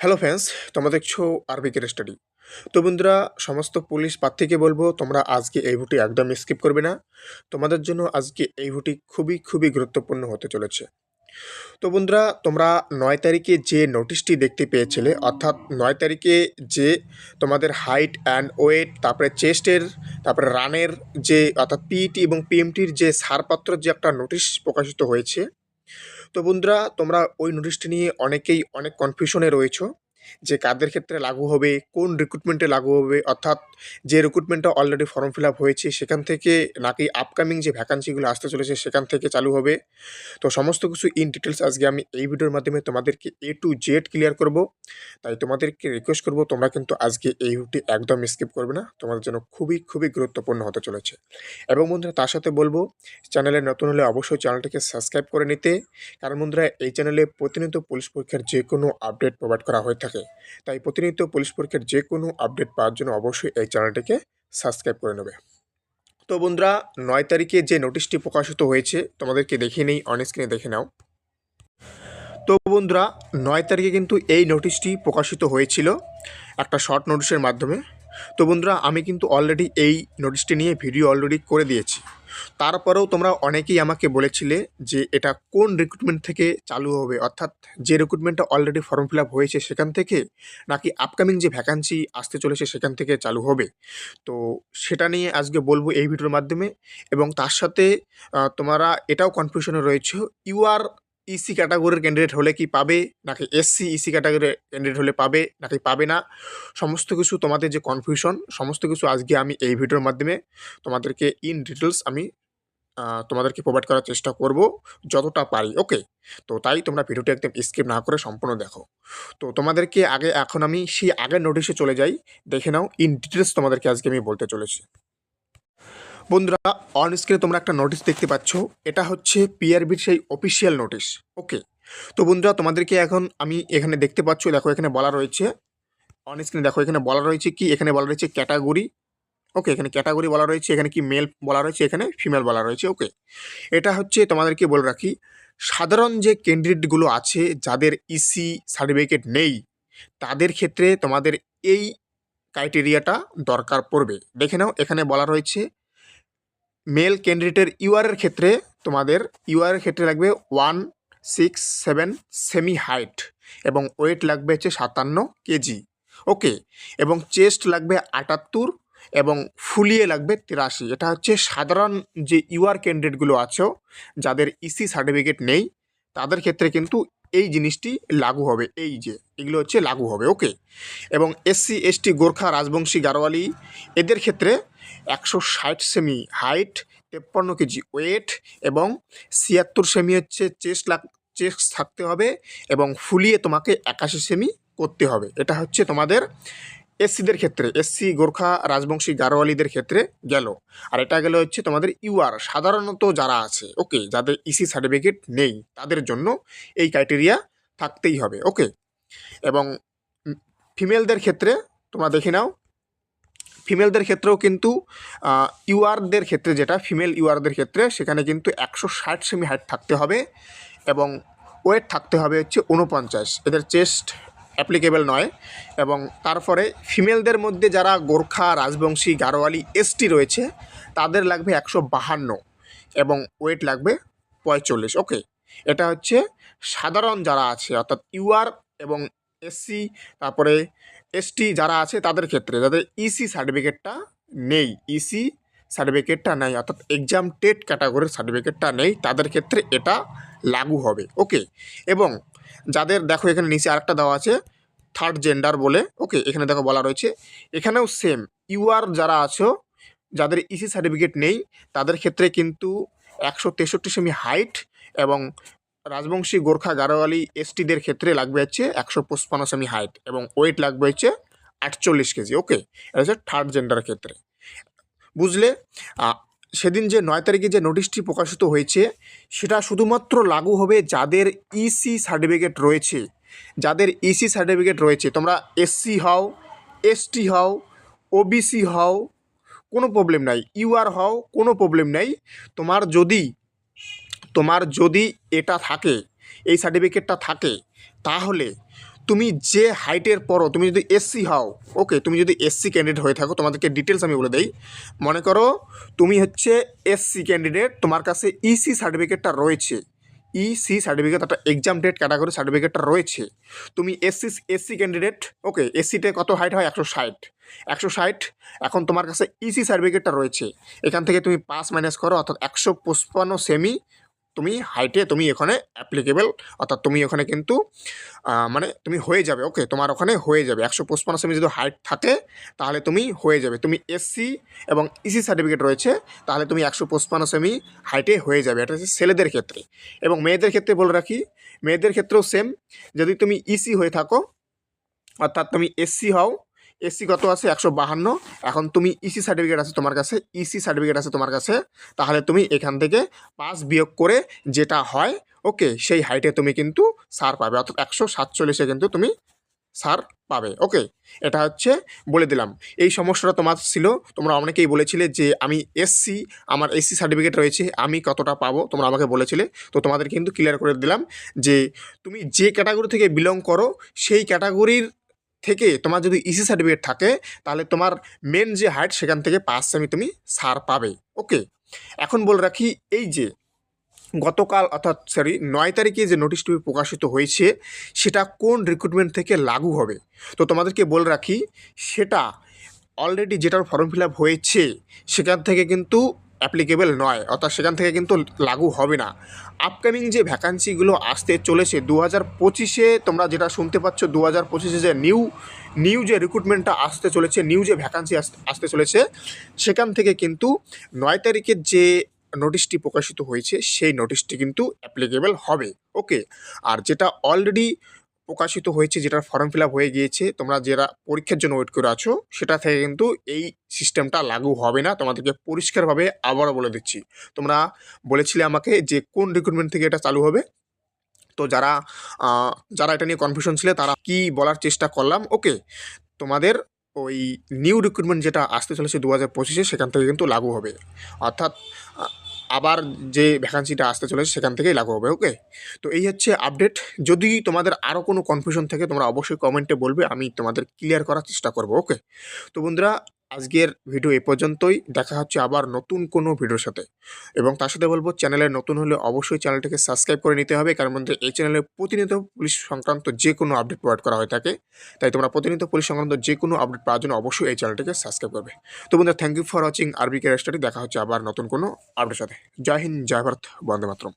Hello friends, তোমরা দেখছো আরবিকের study. তো বন্ধুরা, সমস্ত পুলিশ প্রার্থীকে বলবো তোমরা আজকে এই ভোটে একদম স্কিপ করবে না। তোমাদের জন্য আজকে এই ভোটটি খুবই খুবই গুরুত্বপূর্ণ হতে চলেছে। তো বন্ধুরা, তোমরা ৯ তারিখে যে নোটিশটি দেখতে পেয়েছিলে, অর্থাৎ ৯ তারিখে যে তোমাদের হাইট অ্যান্ড ওয়েট, তারপরে চেস্টের, তারপরে রানের যে অর্থাৎ পিইটি এবং পিএমটির যে ছাড়পত্র যে একটা নোটিশ প্রকাশিত হয়েছে। তো বন্ধুরা, তোমরা ওই নোটিশটি নিয়ে অনেকেই অনেক কনফিউশনে রয়েছো যে কাদের ক্ষেত্রে লাগু হবে, কোন রিক্রুটমেন্টে লাগু হবে, অর্থাৎ যে রিক্রুটমেন্টটা অলরেডি ফর্ম ফিল আপ হয়েছে সেখান থেকে, নাকি আপকামিং যে ভ্যাকান্সিগুলো আসতে চলেছে সেখান থেকে চালু হবে। তো সমস্ত কিছু ইন ডিটেলস আজকে আমি এই ভিডিওর মাধ্যমে তোমাদেরকে এ টু জেড ক্লিয়ার করব। তাই তোমাদেরকে রিকোয়েস্ট করব তোমরা কিন্তু আজকে এই ভিডিওটি একদম স্কিপ করবে না, তোমাদের জন্য খুবই খুবই গুরুত্বপূর্ণ হতে চলেছে। এবং বন্ধুরা, তার সাথে বলবো চ্যানেলে নতুন হলে অবশ্যই চ্যানেলটিকে সাবস্ক্রাইব করে নিতে, কারণ বন্ধুরা এই চ্যানেলে প্রতিনিয়ত পুলিশ পরীক্ষার যে কোনো আপডেট প্রোভাইড করা হয়ে থাকে। তাই প্রতিনিয়ত পুলিশ পরীক্ষার যে কোনো আপডেট পাওয়ার জন্য অবশ্যই এই চ্যানেলটিকে সাবস্ক্রাইব করে নেবে। তো বন্ধুরা, ৯ তারিখে যে নোটিশটি প্রকাশিত হয়েছে তোমাদেরকে দেখিয়ে নেই, অন স্ক্রিনে দেখে নাও। তো বন্ধুরা, ৯ তারিখে কিন্তু এই নোটিশটি প্রকাশিত হয়েছিল একটা শর্ট নোটিশের মাধ্যমে। তো বন্ধুরা, আমি কিন্তু অলরেডি এই নোটিশটি নিয়ে ভিডিও অলরেডি করে দিয়েছি। তারপরেও তোমরা অনেকেই আমাকে বলেছিলে যে এটা কোন রিক্রুটমেন্ট থেকে চালু হবে, অর্থাৎ যে রিক্রুটমেন্টটা অলরেডি ফর্ম ফিল আপ হয়েছে সেখান থেকে, নাকি আপকামিং যে ভ্যাকান্সি আসতে চলেছে সেখান থেকে চালু হবে। তো সেটা নিয়ে আজকে বলবো এই ভিডিওর মাধ্যমে। এবং তার সাথে তোমরা এটাও কনফিউশনে রয়েছে, ইউআর ইসি ক্যাটাগরির ক্যান্ডিডেট হলে কি পাবে, নাকি এসসি ইসি ক্যাটাগরির ক্যান্ডিডেট হলে পাবে নাকি পাবে না। সমস্ত কিছু তোমাদের যে কনফিউশন, সমস্ত কিছু আজকে আমি এই ভিডিওর মাধ্যমে তোমাদেরকে ইন ডিটেলস আমি তোমাদেরকে প্রোভাইড করার চেষ্টা করব যতটা পারি। ওকে, তো তাই তোমরা ভিডিওটি একদম স্কিপ না করে সম্পূর্ণ দেখো। তো তোমাদেরকে এখন আমি সেই আগের নোটিশে চলে যাই, দেখে নাও ইন ডিটেলস তোমাদেরকে আজকে আমি বলতে চলেছি। বন্ধুরা, অন স্ক্রিনে তোমরা একটা নোটিশ দেখতে পাচ্ছ, এটা হচ্ছে পিআরবির সেই অফিসিয়াল নোটিশ। ওকে, তো বন্ধুরা তোমাদেরকে এখন আমি এখানে দেখতে পাচ্ছ, দেখো এখানে বলা রয়েছে, অন স্ক্রিনে দেখো এখানে বলা রয়েছে কি, এখানে বলা রয়েছে ক্যাটাগরি। ওকে, এখানে ক্যাটাগরি বলা রয়েছে, এখানে কি মেল বলা রয়েছে, এখানে ফিমেল বলা রয়েছে। ওকে, এটা হচ্ছে তোমাদেরকে বলে রাখি, সাধারণ যে ক্যান্ডিডেটগুলো আছে যাদের ইসি সার্টিফিকেট নেই, তাদের ক্ষেত্রে তোমাদের এই ক্রাইটেরিয়াটা দরকার পড়বে। দেখে নাও, এখানে বলা রয়েছে মেল ক্যান্ডিডেটের ইউআরের ক্ষেত্রে তোমাদের ইউআরের ক্ষেত্রে লাগবে 167 সেমি হাইট, এবং ওয়েট লাগবে হচ্ছে 57 কেজি। ওকে, এবং চেস্ট লাগবে 78, এবং ফুলিয়ে লাগবে 83। এটা হচ্ছে সাধারণ যে ইউআর ক্যান্ডিডেটগুলো আছে যাদের ইসি সার্টিফিকেট নেই, তাদের ক্ষেত্রে কিন্তু এই জিনিসটি লাগু হবে, এই যে এগুলো হচ্ছে লাগু হবে। ওকে, এবং এসসি এসটি গোর্খা রাজবংশী গারোয়ালি এদের ক্ষেত্রে 160 সেমি হাইট, 53 কেজি ওয়েট, এবং 76 সেমি হচ্ছে চেস্ট থাকতে হবে, এবং ফুলিয়ে তোমাকে 81 সেমি করতে হবে। এটা হচ্ছে তোমাদের এসসিদের ক্ষেত্রে, এসসি গোর্খা রাজবংশী গারোয়ালিদের ক্ষেত্রে গেল। আর এটা গেল হচ্ছে তোমাদের ইউআর সাধারণত যারা আছে, ওকে, যাদের ইসি সার্টিফিকেট নেই তাদের জন্য এই ক্রাইটেরিয়া থাকতেই হবে। ওকে, এবং ফিমেলদের ক্ষেত্রে তোমরা দেখে নাও, ফিমেলদের ক্ষেত্রেও কিন্তু ইউআরদের ক্ষেত্রে, যেটা ফিমেল ইউআরদের ক্ষেত্রে, সেখানে কিন্তু 160 সেমি হাইট থাকতে হবে, এবং ওয়েট থাকতে হবে হচ্ছে 49। এদের চেস্ট অ্যাপ্লিকেবল নয়। এবং তারপরে ফিমেলদের মধ্যে যারা গোর্খা রাজবংশী গারোয়ালি এসটি রয়েছে, তাদের লাগবে 152, এবং ওয়েট লাগবে 45। ওকে, এটা হচ্ছে সাধারণ যারা আছে, অর্থাৎ ইউআর এবং এসসি, তারপরে এসটি যারা আছে তাদের ক্ষেত্রে, যাদের ইসি সার্টিফিকেটটা নেই, ইসি সার্টিফিকেটটা নেই, অর্থাৎ এক্সাম টেট ক্যাটাগরির সার্টিফিকেটটা নেই, তাদের ক্ষেত্রে এটা লাগু হবে। ওকে, এবং যাদের দেখো এখানে নিচে আরেকটা দেওয়া আছে থার্ড জেন্ডার বলে। ওকে, এখানে দেখো বলা রয়েছে, এখানেও সেম, ইউআর যারা আছো যাদের ইসি সার্টিফিকেট নেই তাদের ক্ষেত্রে কিন্তু 163 সেমি হাইট, এবং রাজবংশী গোর্খা গারোয়ালি এসটিদের ক্ষেত্রে লাগবে হচ্ছে 155 সেমি হাইট, এবং ওয়েট লাগবে হচ্ছে 48 কেজি। ওকে, এটা হচ্ছে থার্ড জেন্ডারের ক্ষেত্রে। বুঝলে? সেদিন যে ৯ তারিখে যে নোটিশটি প্রকাশিত হয়েছে, সেটা শুধুমাত্র লাগু হবে যাদের ইসি সার্টিফিকেট রয়েছে, যাদের ইসি সার্টিফিকেট রয়েছে। তোমরা এসসি হও, এসটি হও, ওবিসি হও, কোনো প্রবলেম নাই, ইউআর হও, কোনো প্রবলেম নেই। তোমার যদি এটা থাকে, এই সার্টিফিকেটটা থাকে, তাহলে তুমি যে হাইটের পরও তুমি যদি এসসি হও, ওকে, তুমি যদি এসসি ক্যান্ডিডেট হয়ে থাকো, তোমাদেরকে ডিটেলস আমি বলে দেই। মনে করো তুমি হচ্ছে এসসি ক্যান্ডিডেট, তোমার কাছে ইসি সার্টিফিকেটটা রয়েছে, ইসি সার্টিফিকেট একটা এক্সাম ডেট ক্যাটাগরি সার্টিফিকেটটা রয়েছে, তুমি এসসি ক্যান্ডিডেট, ওকে, এসসিতে কত হাইট হয় 160, এখন তোমার কাছে ইসি সার্টিফিকেটটা রয়েছে, এখান থেকে তুমি পাস মাইনাস করো, অর্থাৎ 155 সেমি তুমি হাইটে তুমি এখানে অ্যাপ্লিকেবল, অর্থাৎ তুমি ওখানে কিন্তু মানে তুমি হয়ে যাবে, ওকে, তোমার ওখানে হয়ে যাবে 155 সেমি যদি হাইট থাকে তাহলে তুমি হয়ে যাবে, তুমি এসসি এবং ইসি সার্টিফিকেট রয়েছে তাহলে তুমি 155 সেমি হাইটে হয়ে যাবে। এটা হচ্ছে ছেলেদের ক্ষেত্রে। এবং মেয়েদের ক্ষেত্রে বলে রাখি, মেয়েদের ক্ষেত্রেও সেম, যদি তুমি ইসি হয়ে থাকো, অর্থাৎ তুমি এসসি হও, এসসি কত আছে 152, এখন তুমি ইসি সার্টিফিকেট আছে তোমার কাছে, ইসি সার্টিফিকেট আছে তোমার কাছে, তাহলে তুমি এখান থেকে 5 বিয়োগ করে যেটা হয়, ওকে, সেই হাইটে তুমি কিন্তু সার পাবে, অর্থাৎ 147-এ কিন্তু তুমি সার পাবে, ওকে। এটা হচ্ছে বলে দিলাম। এই সমস্যাটা তোমার ছিল, তোমরা অনেকেই বলেছিলে যে আমি এসসি, আমার এসসি সার্টিফিকেট রয়েছে, আমি কতটা পাবো, তোমরা আমাকে বলেছিলে। তো তোমাদের কিন্তু ক্লিয়ার করে দিলাম যে তুমি যে ক্যাটাগরি থেকে বিলং করো সেই ক্যাটাগরির থেকে তোমার যদি ইসি সার্টিফিকেট থাকে তাহলে তোমার মেন যে হাইট সেখান থেকে 5 সেমি তুমি ছাড় পাবে, ওকে। এখন বলে রাখি, এই যে গতকাল অর্থাৎ 9 তারিখে যে নোটিশটি প্রকাশিত হয়েছে সেটা কোন রিক্রুটমেন্ট থেকে লাগু হবে, তো তোমাদেরকে বলে রাখি সেটা অলরেডি যেটার ফর্ম ফিল আপ হয়েছে সেখান থেকে কিন্তু অ্যাপ্লিকেবল নয়, অর্থাৎ সেখান থেকে কিন্তু লাগু হবে না। আপকামিং যে ভ্যাকান্সিগুলো আসতে চলেছে 2025-এ, তোমরা যেটা শুনতে পাচ্ছ 2025-এ যে নিউ যে রিক্রুটমেন্টটা আসতে চলেছে, নিউ যে ভ্যাকান্সি আসতে চলেছে, সেখান থেকে কিন্তু 9 তারিখের যে নোটিশটি প্রকাশিত হয়েছে সেই নোটিশটি কিন্তু অ্যাপ্লিকেবল হবে, ওকে। আর যেটা অলরেডি প্রকাশিত হয়েছে, যেটার ফর্ম ফিল আপ হয়ে গিয়েছে, তোমরা যারা পরীক্ষার জন্য ওয়েট করে আছো সেটা থেকে কিন্তু এই সিস্টেমটা লাগু হবে না, তোমাদেরকে পরিষ্কারভাবে আবারও বলে দিচ্ছি। তোমরা বলেছিলে আমাকে যে কোন রিক্রুটমেন্ট থেকে এটা চালু হবে, তো যারা এটা নিয়ে কনফিউশন ছিল তারা কি বলার চেষ্টা করলাম, ওকে। তোমাদের ওই নিউ রিক্রুটমেন্ট যেটা আসতে চলেছে 2025-এ সেখান থেকে কিন্তু লাগু হবে, অর্থাৎ আবার যে ভ্যাকান্সিটা আসতে চলেছে সেখান থেকেই লাগু হবে, ওকে। তো এই হচ্ছে আপডেট। যদি তোমাদের আরও কোনো কনফিউশন থাকে তোমরা অবশ্যই কমেন্টে বলবে, আমি তোমাদের ক্লিয়ার করার চেষ্টা করব, ওকে। তো বন্ধুরা, আজকের ভিডিও এ পর্যন্তই, দেখা হচ্ছে আবার নতুন কোনো ভিডিওর সাথে। এবং তার সাথে বলবো, চ্যানেলে নতুন হলে অবশ্যই চ্যানেলটাকে সাবস্ক্রাইব করে নিতে হবে, কারণ মধ্যে এই চ্যানেলে প্রতিনিয়ত পুলিশ সংক্রান্ত যে কোনো আপডেট প্রোভাইড করা হয়ে থাকে, তাই তোমরা প্রতিনিয়ত পুলিশ সংক্রান্ত যে কোনো আপডেট পাওয়ার জন্য অবশ্যই এই চ্যানেলটাকে সাবস্ক্রাইব করবে। তো বন্ধুরা, থ্যাংক ইউ ফর ওয়াচিং আরবিকে স্টাডি, দেখা হচ্ছে আবার নতুন কোনো আপডেটের সাথে। জয় হিন্দ, জয় ভারত, বন্দে মাতরম।